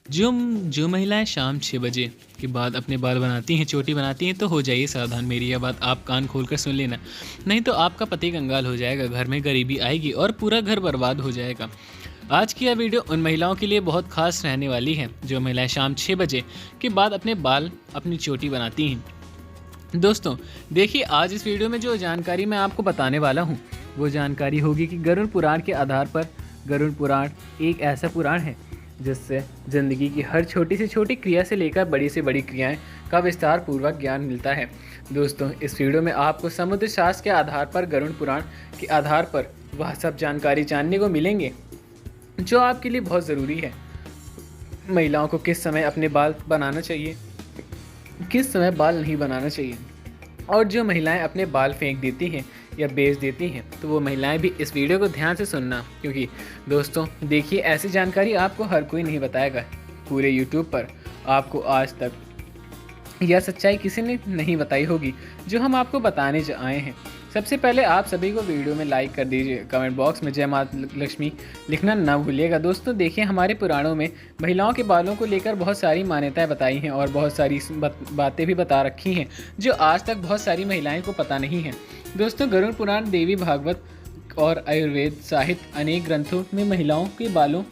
जो जो महिलाएं शाम 6 बजे के बाद अपने बाल बनाती हैं, चोटी बनाती हैं, तो हो जाइए सावधान। मेरी यह बात आप कान खोलकर सुन लेना, नहीं तो आपका पति कंगाल हो जाएगा, घर में गरीबी आएगी और पूरा घर बर्बाद हो जाएगा। आज की यह वीडियो उन महिलाओं के लिए बहुत खास रहने वाली है जो महिलाएं शाम 6 बजे के बाद अपने बाल, अपनी चोटी बनाती हैं। दोस्तों देखिए, आज इस वीडियो में जो जानकारी मैं आपको बताने वाला हूँ वो जानकारी होगी कि गरुड़ पुराण के आधार पर। गरुड़ पुराण एक ऐसा पुराण है जिससे ज़िंदगी की हर छोटी से छोटी क्रिया से लेकर बड़ी से बड़ी क्रियाएं का विस्तार पूर्वक ज्ञान मिलता है। दोस्तों इस वीडियो में आपको समुद्र शास्त्र के आधार पर, गरुड़ पुराण के आधार पर वह सब जानकारी जानने को मिलेंगे जो आपके लिए बहुत ज़रूरी है। महिलाओं को किस समय अपने बाल बनाना चाहिए, किस समय बाल नहीं बनाना चाहिए, और जो महिलाएं अपने बाल फेंक देती हैं या बेच देती हैं तो वो महिलाएं भी इस वीडियो को ध्यान से सुनना, क्योंकि दोस्तों देखिए, ऐसी जानकारी आपको हर कोई नहीं बताएगा। पूरे YouTube पर आपको आज तक यह सच्चाई किसी ने नहीं बताई होगी जो हम आपको बताने आए हैं। सबसे पहले आप सभी को वीडियो में लाइक कर दीजिए, कमेंट बॉक्स में जय माता लक्ष्मी लिखना ना भूलिएगा। दोस्तों देखिए, हमारे पुराणों में महिलाओं के बालों को लेकर बहुत सारी मान्यताएं बताई हैं और बहुत सारी बातें भी बता रखी हैं जो आज तक बहुत सारी महिलाएं को पता नहीं है। दोस्तों गरुड़ पुराण, देवी भागवत और आयुर्वेद साहित्य अनेक ग्रंथों में महिलाओं के बालों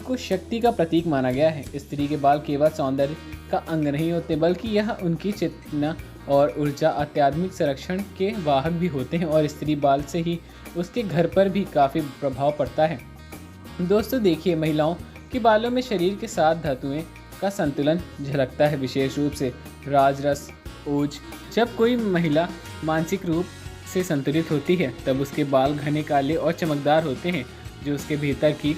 को शक्ति का प्रतीक माना गया है। स्त्री के बाल केवल सौंदर्य का अंग नहीं होते, बल्कि यह उनकी चेतना और ऊर्जा, आध्यात्मिक संरक्षण के वाहक भी होते हैं और स्त्री बाल से ही उसके घर पर भी काफ़ी प्रभाव पड़ता है। दोस्तों देखिए, महिलाओं के बालों में शरीर के 7 धातुएं का संतुलन झलकता है, विशेष रूप से राजरस, ओज। जब कोई महिला मानसिक रूप से संतुलित होती है तब उसके बाल घने, काले और चमकदार होते हैं, जो उसके भीतर की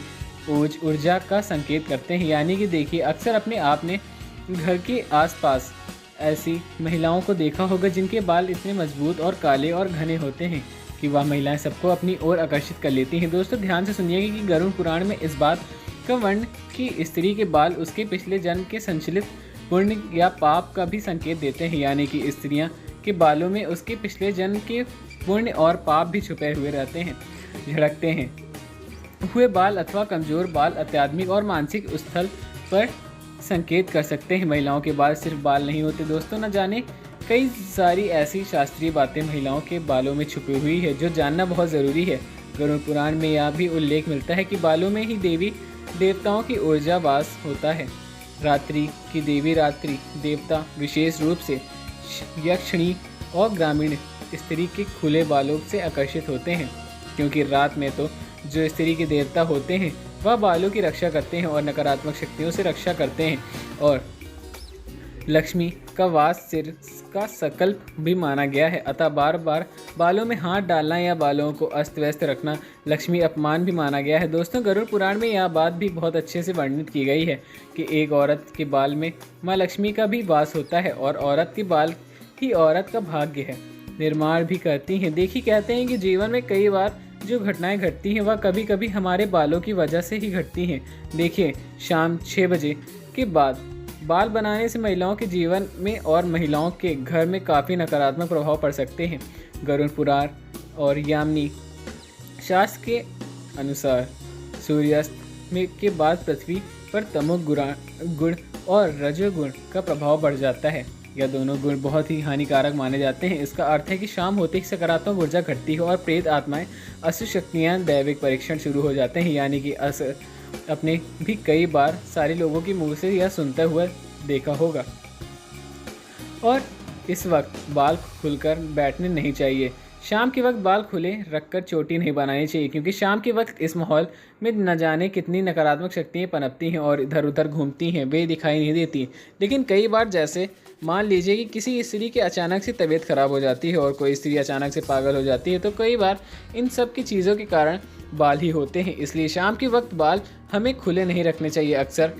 ओज, ऊर्जा का संकेत करते हैं। यानी कि देखिए, अक्सर अपने आपने घर के आसपास ऐसी महिलाओं को देखा होगा जिनके बाल इतने मजबूत और काले और घने होते हैं कि वह महिलाएं सबको अपनी ओर आकर्षित कर लेती हैं। दोस्तों ध्यान से सुनिएगा कि गरुड़ पुराण में इस बात का वर्णन कि स्त्री के बाल उसके पिछले जन्म के संचलित पुण्य या पाप का भी संकेत देते हैं। यानी कि स्त्रियां के बालों में उसके पिछले जन्म के पुण्य और पाप भी छुपे हुए रहते हैं। झड़कते हैं हुए बाल अथवा कमजोर बाल आध्यात्मिक और मानसिक स्थल पर संकेत कर सकते हैं। महिलाओं के बाल सिर्फ बाल नहीं होते दोस्तों, न जाने कई सारी ऐसी शास्त्रीय बातें महिलाओं के बालों में छुपी हुई है जो जानना बहुत ज़रूरी है। गरुड़ पुराण में यह भी उल्लेख मिलता है कि बालों में ही देवी देवताओं की ऊर्जा वास होता है। रात्रि की देवी, रात्रि देवता विशेष रूप से यक्षिणी और ग्रामीण स्त्री के खुले बालों से आकर्षित होते हैं, क्योंकि रात में तो जो स्त्री के देवता होते हैं वह बालों की रक्षा करते हैं और नकारात्मक शक्तियों से रक्षा करते हैं, और लक्ष्मी का वास सिर का संकल्प भी माना गया है। अतः बार बार बालों में हाथ डालना या बालों को अस्त व्यस्त रखना लक्ष्मी अपमान भी माना गया है। दोस्तों गरुड़ पुराण में यह बात भी बहुत अच्छे से वर्णित की गई है कि एक औरत के बाल में माँ लक्ष्मी का भी वास होता है और औरत के बाल ही औरत का भाग्य है, निर्माण भी करती हैं। देखिए, कहते हैं कि जीवन में कई बार जो घटनाएं घटती हैं वह कभी कभी हमारे बालों की वजह से ही घटती हैं। देखिए, शाम 6 बजे के बाद बाल बनाने से महिलाओं के जीवन में और महिलाओं के घर में काफ़ी नकारात्मक प्रभाव पड़ सकते हैं। गरुड़ पुराण और यामिनी शास्त्र के अनुसार सूर्यास्त में के बाद पृथ्वी पर गुण और रजोगुण का प्रभाव बढ़ जाता है। यह दोनों गुण बहुत ही हानिकारक माने जाते हैं। इसका अर्थ है कि शाम होते ही सकारात्मक ऊर्जा घटती है और प्रेत आत्माएं, असुर शक्तियाँ, दैविक परीक्षण शुरू हो जाते हैं। यानी कि अपने भी कई बार सारे लोगों की मुंह से यह सुनते हुए देखा होगा। और इस वक्त बाल खुलकर बैठने नहीं चाहिए। शाम के वक्त बाल खुले रखकर चोटी नहीं बनानी चाहिए, क्योंकि शाम के वक्त इस माहौल में न जाने कितनी नकारात्मक शक्तियाँ पनपती हैं और इधर उधर घूमती हैं, वे दिखाई नहीं देती। लेकिन कई बार जैसे मान लीजिए कि किसी स्त्री की अचानक से तबीयत खराब हो जाती है और कोई स्त्री अचानक से पागल हो जाती है, तो कई बार इन सब की चीज़ों के कारण बाल ही होते हैं। इसलिए शाम के वक्त बाल हमें खुले नहीं रखने चाहिए। अक्सर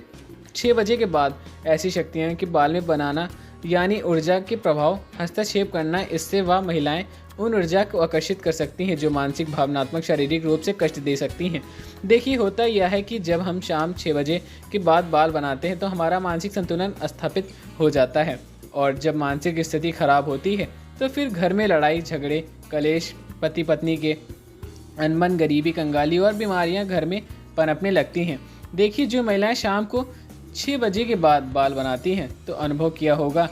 6 बजे के बाद ऐसी शक्तियाँ कि बाल में बनाना यानी ऊर्जा के प्रभाव हस्तक्षेप करना, इससे वह महिलाएं उन ऊर्जा को आकर्षित कर सकती हैं जो मानसिक, भावनात्मक, शारीरिक रूप से कष्ट दे सकती हैं। देखिए, होता यह है कि जब हम शाम 6 बजे के बाद बाल बनाते हैं तो हमारा मानसिक संतुलन स्थापित हो जाता है, और जब मानसिक स्थिति खराब होती है तो फिर घर में लड़ाई झगड़े, कलेश, पति पत्नी के अनबन, गरीबी, कंगाली और बीमारियां घर में पनपने लगती हैं। देखिए, जो महिलाएं शाम को 6 बजे के बाद बाल बनाती हैं तो अनुभव किया होगा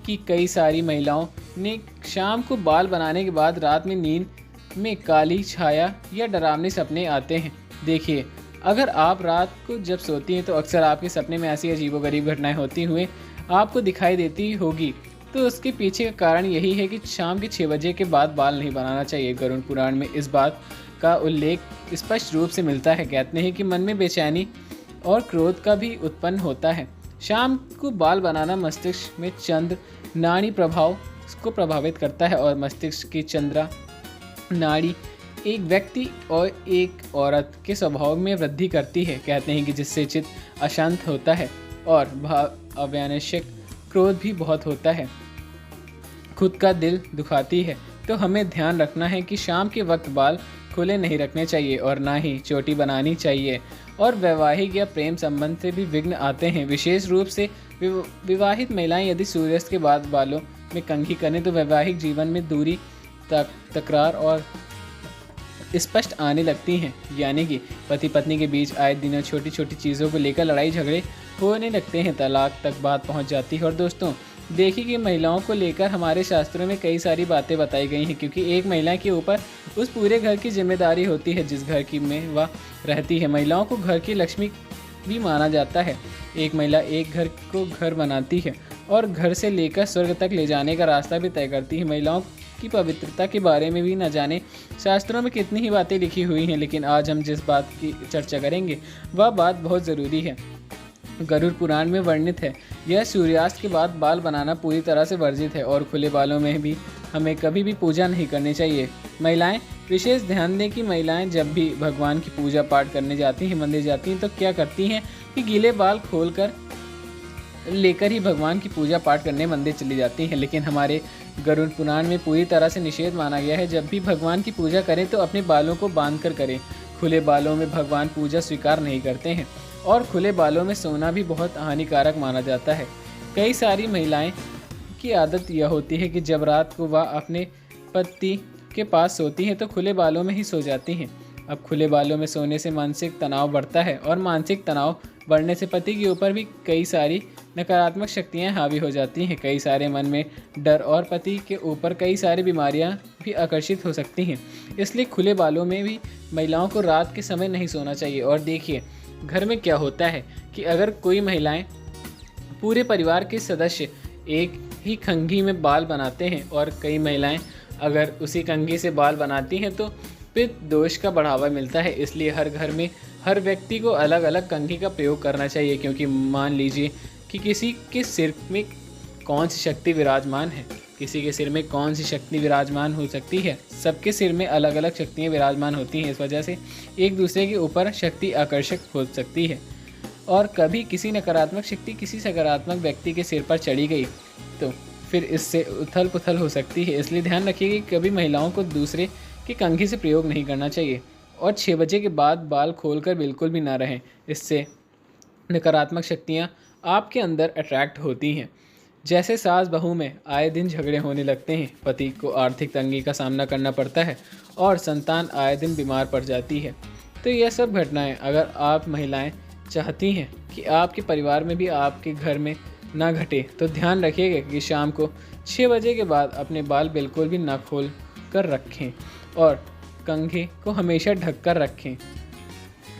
कि कई सारी महिलाओं ने शाम को बाल बनाने के बाद रात में नींद में काली छाया या डरावने सपने आते हैं। देखिए, अगर आप रात को जब सोती हैं तो अक्सर आपके सपने में ऐसी अजीबोगरीब घटनाएं होती हुए आपको दिखाई देती होगी, तो उसके पीछे का कारण यही है कि शाम के 6 बजे के बाद बाल नहीं बनाना चाहिए। गरुड़ पुराण में इस बात का उल्लेख स्पष्ट रूप से मिलता है। कहते हैं कि मन में बेचैनी और क्रोध का भी उत्पन्न होता है। शाम को बाल बनाना मस्तिष्क में चंद्र नाड़ी प्रभाव को प्रभावित करता है और मस्तिष्क की चंद्रा नाड़ी एक व्यक्ति और एक औरत के स्वभाव में वृद्धि करती है। कहते हैं कि जिससे चित्त अशांत होता है और अव्यावश्यक क्रोध भी बहुत होता है, खुद का दिल दुखाती है। तो हमें ध्यान रखना है कि शाम के वक्त बाल खुले नहीं रखने चाहिए और ना ही चोटी बनानी चाहिए। और वैवाहिक या प्रेम संबंध से भी विघ्न आते हैं। विशेष रूप से विवाहित महिलाएं यदि सूर्यास्त के बाद बालों में कंघी करें तो वैवाहिक जीवन में दूरी, तकरार और स्पष्ट आने लगती हैं। यानी कि पति पत्नी के बीच आए दिनों छोटी छोटी चीज़ों को लेकर लड़ाई झगड़े होने लगते हैं, तलाक तक बात पहुंच जाती है। और दोस्तों, देखिए कि महिलाओं को लेकर हमारे शास्त्रों में कई सारी बातें बताई गई हैं, क्योंकि एक महिला के ऊपर उस पूरे घर की जिम्मेदारी होती है जिस घर की में वह रहती है। महिलाओं को घर की लक्ष्मी भी माना जाता है। एक महिला एक घर को घर बनाती है और घर से लेकर स्वर्ग तक ले जाने का रास्ता भी तय करती है। महिलाओं की पवित्रता के बारे में भी न जाने शास्त्रों में कितनी ही बातें लिखी हुई हैं, लेकिन आज हम जिस बात की चर्चा करेंगे वह बात बहुत ज़रूरी है। गरुड़ पुराण में वर्णित है, यह सूर्यास्त के बाद बाल बनाना पूरी तरह से वर्जित है और खुले बालों में भी हमें कभी भी पूजा नहीं करनी चाहिए। महिलाएं विशेष ध्यान दें कि महिलाएं जब भी भगवान की पूजा पाठ करने जाती हैं, मंदिर जाती हैं, तो क्या करती हैं कि गीले बाल खोलकर लेकर ही भगवान की पूजा पाठ करने मंदिर चली जाती हैं। लेकिन हमारे गरुड़ पुराण में पूरी तरह से निषेध माना गया है। जब भी भगवान की पूजा करें तो अपने बालों को बांध कर करें। खुले बालों में भगवान पूजा स्वीकार नहीं करते हैं और खुले बालों में सोना भी बहुत हानिकारक माना जाता है। कई सारी महिलाएं की आदत यह होती है कि जब रात को वह अपने पति के पास सोती हैं तो खुले बालों में ही सो जाती हैं। अब खुले बालों में सोने से मानसिक तनाव बढ़ता है और मानसिक तनाव बढ़ने से पति के ऊपर भी कई सारी नकारात्मक शक्तियां हावी हो जाती हैं। कई सारे मन में डर और पति के ऊपर कई सारी बीमारियां भी आकर्षित हो सकती हैं। इसलिए खुले बालों में भी महिलाओं को रात के समय नहीं सोना चाहिए। और देखिए, घर में क्या होता है कि अगर कोई महिलाएं पूरे परिवार के सदस्य एक ही कंघी में बाल बनाते हैं और कई महिलाएं अगर उसी कंघी से बाल बनाती हैं तो पित्त दोष का बढ़ावा मिलता है। इसलिए हर घर में हर व्यक्ति को अलग अलग कंघी का प्रयोग करना चाहिए, क्योंकि मान लीजिए कि किसी के सिर में कौन सी शक्ति विराजमान है, किसी के सिर में कौन सी शक्ति विराजमान हो सकती है। सबके सिर में अलग अलग शक्तियाँ विराजमान होती हैं। इस वजह से एक दूसरे के ऊपर शक्ति आकर्षक हो सकती है और कभी किसी नकारात्मक शक्ति किसी सकारात्मक व्यक्ति के सिर पर चढ़ी गई तो फिर इससे उथल पुथल हो सकती है। इसलिए ध्यान रखिए कि कभी महिलाओं को दूसरे की कंघी से प्रयोग नहीं करना चाहिए और 6 बजे के बाद बाल खोलकर बिल्कुल भी ना रहें। इससे नकारात्मक शक्तियाँ आपके अंदर अट्रैक्ट होती हैं। जैसे सास बहू में आए दिन झगड़े होने लगते हैं, पति को आर्थिक तंगी का सामना करना पड़ता है और संतान आए दिन बीमार पड़ जाती है। तो यह सब घटनाएं अगर आप महिलाएं चाहती हैं कि आपके परिवार में भी आपके घर में ना घटे तो ध्यान रखिएगा कि शाम को 6 बजे के बाद अपने बाल बिल्कुल भी ना खोल कर रखें और कंघे को हमेशा ढक कर रखें।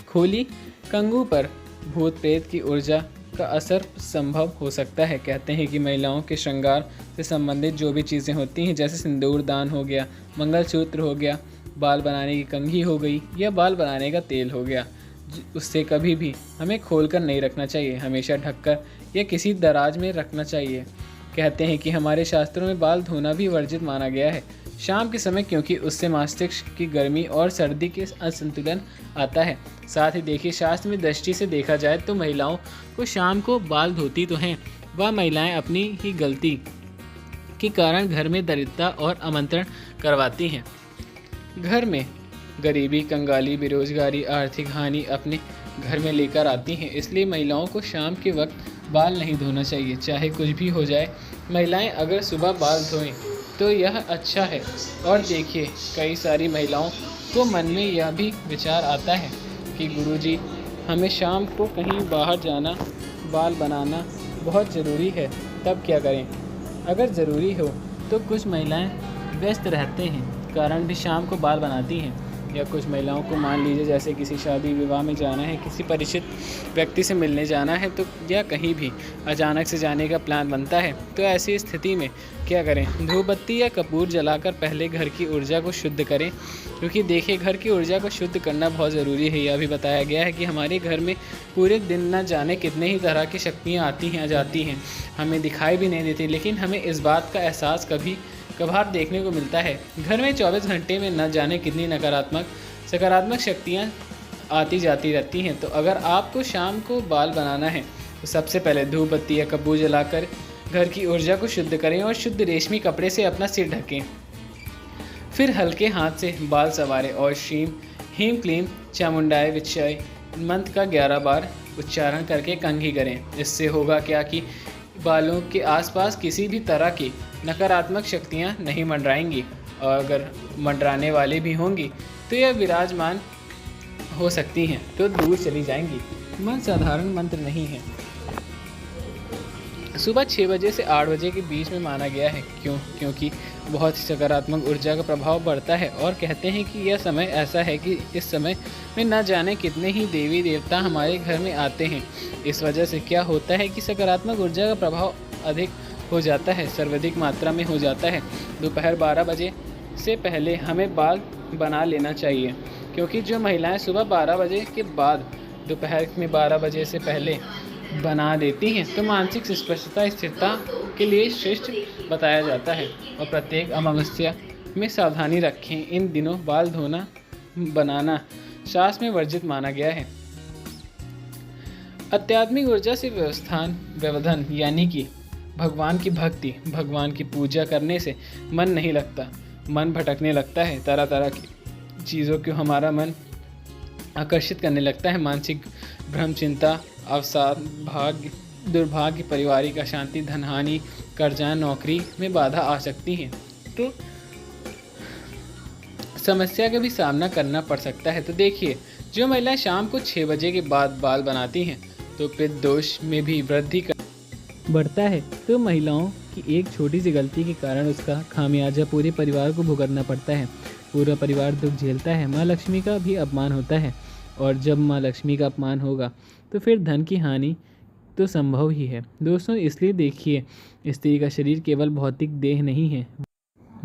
खोली कंघों पर भूत प्रेत की ऊर्जा का असर संभव हो सकता है। कहते हैं कि महिलाओं के श्रृंगार से संबंधित जो भी चीज़ें होती हैं, जैसे सिंदूर दान हो गया, मंगलसूत्र हो गया, बाल बनाने की कंघी हो गई या बाल बनाने का तेल हो गया, उससे कभी भी हमें खोलकर नहीं रखना चाहिए, हमेशा ढककर या किसी दराज में रखना चाहिए। कहते हैं कि हमारे शास्त्रों में बाल धोना भी वर्जित माना गया है शाम के समय, क्योंकि उससे मस्तिष्क की गर्मी और सर्दी के असंतुलन आता है। साथ ही देखिए, शास्त्र में दृष्टि से देखा जाए तो महिलाओं को शाम को बाल धोती तो हैं, वह महिलाएं अपनी ही गलती के कारण घर में दरिद्रता और आमंत्रण करवाती हैं। घर में गरीबी, कंगाली, बेरोजगारी, आर्थिक हानि अपने घर में लेकर आती हैं। इसलिए महिलाओं को शाम के वक्त बाल नहीं धोना चाहिए, चाहे कुछ भी हो जाए। महिलाएं अगर सुबह बाल धोएं तो यह अच्छा है। और देखिए, कई सारी महिलाओं को मन में यह भी विचार आता है कि गुरुजी, हमें शाम को कहीं बाहर जाना बाल बनाना बहुत ज़रूरी है तब क्या करें? अगर ज़रूरी हो तो कुछ महिलाएं व्यस्त रहते हैं कारण भी शाम को बाल बनाती हैं, या कुछ महिलाओं को मान लीजिए जैसे किसी शादी विवाह में जाना है, किसी परिचित व्यक्ति से मिलने जाना है, तो या कहीं भी अचानक से जाने का प्लान बनता है, तो ऐसी स्थिति में क्या करें? धूप बत्ती या कपूर जलाकर पहले घर की ऊर्जा को शुद्ध करें, क्योंकि देखिए घर की ऊर्जा को शुद्ध करना बहुत ज़रूरी है। यह भी बताया गया है कि हमारे घर में पूरे दिन न जाने कितने ही तरह की शक्तियाँ आती हैं जाती हैं, हमें दिखाई भी नहीं देती, लेकिन हमें इस बात का एहसास कभी कभार देखने को मिलता है। घर में 24 घंटे में न जाने कितनी नकारात्मक सकारात्मक शक्तियाँ आती जाती रहती हैं। तो अगर आपको शाम को बाल बनाना है तो सबसे पहले धूप बत्ती या कपूर जलाकर घर की ऊर्जा को शुद्ध करें और शुद्ध रेशमी कपड़े से अपना सिर ढकें। फिर हल्के हाथ से बाल संवारें और श्रीम ह्रीं क्लीं चामुंडाय विच्चाय मंत्र का 11 बार उच्चारण करके कंघी करें। इससे होगा क्या कि बालों के आसपास किसी भी तरह की नकारात्मक शक्तियाँ नहीं मंडराएंगी, और अगर मंडराने वाली भी होंगी तो यह विराजमान हो सकती हैं तो दूर चली जाएंगी। मंत्र साधारण मंत्र नहीं है। सुबह 6 बजे से 8 बजे के बीच में माना गया है। क्योंकि बहुत ही सकारात्मक ऊर्जा का प्रभाव बढ़ता है, और कहते हैं कि यह समय ऐसा है कि इस समय में न जाने कितने ही देवी देवता हमारे घर में आते हैं। इस वजह से क्या होता है कि सकारात्मक ऊर्जा का प्रभाव अधिक हो जाता है, सर्वाधिक मात्रा में हो जाता है। दोपहर 12 बजे से पहले हमें बाल बना लेना चाहिए, क्योंकि जो महिलाएं सुबह 12 बजे के बाद दोपहर में 12 बजे से पहले बना देती हैं तो मानसिक स्पष्टता स्थिरता के लिए श्रेष्ठ बताया जाता है। और प्रत्येक अमावस्या में सावधानी रखें। इन दिनों बाल धोना बनाना शास्त्र में वर्जित माना गया है। आध्यात्मिक ऊर्जा से व्यवधान यानी कि भगवान की भक्ति, भगवान की पूजा करने से मन नहीं लगता, मन भटकने लगता है। तरह तरह की चीज़ों को हमारा मन आकर्षित करने लगता है। मानसिक भ्रम, चिंता, अवसाद, भाग्य, दुर्भाग्य, पारिवारिक अशांति, धनहानि, कर्जा, नौकरी में बाधा आ सकती है, तो समस्या का भी सामना करना पड़ सकता है। तो देखिए, जो महिलाएं शाम को 6 बजे के बाद बाल बनाती हैं तो पित्त दोष में भी वृद्धि बढ़ता है। तो महिलाओं की एक छोटी सी गलती के कारण उसका खामियाजा पूरे परिवार को भुगतना पड़ता है। पूरा परिवार दुख झेलता है। माँ लक्ष्मी का भी अपमान होता है, और जब माँ लक्ष्मी का अपमान होगा तो फिर धन की हानि तो संभव ही है। दोस्तों, इसलिए देखिए, स्त्री का शरीर केवल भौतिक देह नहीं है,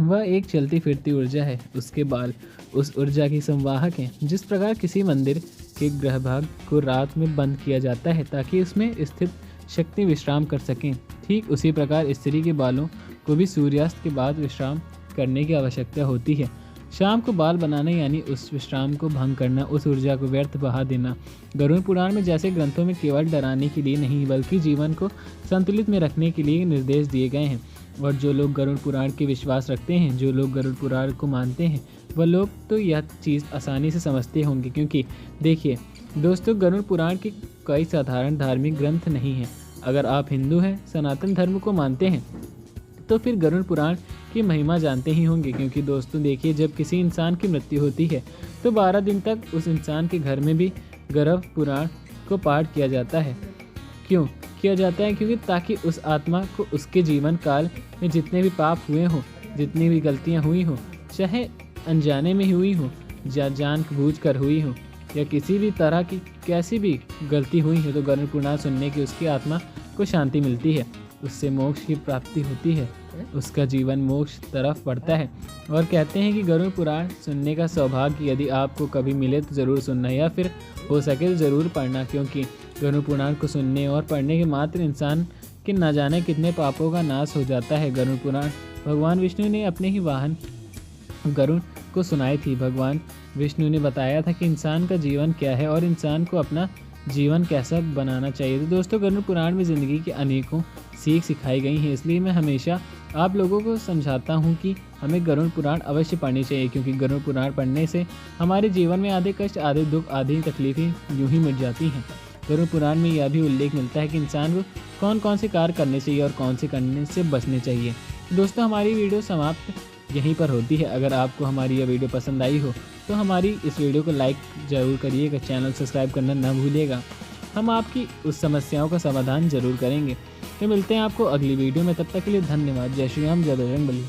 वह एक चलती फिरती ऊर्जा है। उसके बाल उस ऊर्जा की संवाहक हैं। जिस प्रकार किसी मंदिर के गृहभाग को रात में बंद किया जाता है ताकि उसमें स्थित शक्ति विश्राम कर सकें, ठीक उसी प्रकार स्त्री के बालों को भी सूर्यास्त के बाद विश्राम करने की आवश्यकता होती है। शाम को बाल बनाना यानी उस विश्राम को भंग करना, उस ऊर्जा को व्यर्थ बहा देना। गरुड़ पुराण में जैसे ग्रंथों में केवल डराने के लिए नहीं बल्कि जीवन को संतुलित में रखने के लिए निर्देश दिए गए हैं। और जो लोग गरुड़ पुराण के विश्वास रखते हैं, जो लोग गरुड़ पुराण को मानते हैं, वह लोग तो यह चीज़ आसानी से समझते होंगे। क्योंकि देखिए दोस्तों, गरुड़ पुराण के कई साधारण धार्मिक ग्रंथ नहीं हैं। अगर आप हिंदू हैं, सनातन धर्म को मानते हैं, तो फिर गरुड़ पुराण की महिमा जानते ही होंगे। क्योंकि दोस्तों देखिए, जब किसी इंसान की मृत्यु होती है तो 12 दिन तक उस इंसान के घर में भी गरुड़ पुराण को पाठ किया जाता है। क्यों किया जाता है? क्योंकि ताकि उस आत्मा को उसके जीवन काल में जितने भी पाप हुए हों, जितनी भी गलतियां हुई हों, चाहे अनजाने में हुई हो या जानबूझकर हुई हो, या किसी भी तरह की कैसी भी गलती हुई है, तो गरुड़ पुराण सुनने की उसकी आत्मा को शांति मिलती है, उससे मोक्ष की प्राप्ति होती है, उसका जीवन मोक्ष तरफ बढ़ता है। और कहते हैं कि गरुड़ पुराण सुनने का सौभाग्य यदि आपको कभी मिले तो ज़रूर सुनना, या फिर हो सके तो ज़रूर पढ़ना। क्योंकि गरुड़ पुराण को सुनने और पढ़ने के मात्र इंसान के न जाने कितने पापों का नाश हो जाता है। गरुड़ पुराण भगवान विष्णु ने अपने ही वाहन गरुड़ को सुनाई थी। भगवान विष्णु ने बताया था कि इंसान का जीवन क्या है और इंसान को अपना जीवन कैसा बनाना चाहिए। तो दोस्तों, गरुड़ पुराण में ज़िंदगी के अनेकों सीख सिखाई गई हैं। इसलिए मैं हमेशा आप लोगों को समझाता हूं कि हमें गरुड़ पुराण अवश्य पढ़नी चाहिए। क्योंकि गरुड़ पुराण पढ़ने से हमारे जीवन में आधे कष्ट, आधे दुख, आधी तकलीफ़ें यूं ही मिट जाती हैं। गरुड़ पुराण में यह भी उल्लेख मिलता है कि इंसान को कौन कौन से कार्य करने चाहिए और कौन से करने से बचने चाहिए। दोस्तों, हमारी वीडियो समाप्त यहीं पर होती है। अगर आपको हमारी यह वीडियो पसंद आई हो तो हमारी इस वीडियो को लाइक ज़रूर करिएगा, चैनल सब्सक्राइब करना ना भूलिएगा। हम आपकी उस समस्याओं का समाधान जरूर करेंगे। तो मिलते हैं आपको अगली वीडियो में, तब तक के लिए धन्यवाद। जय श्री राम, जय बजरंग बली।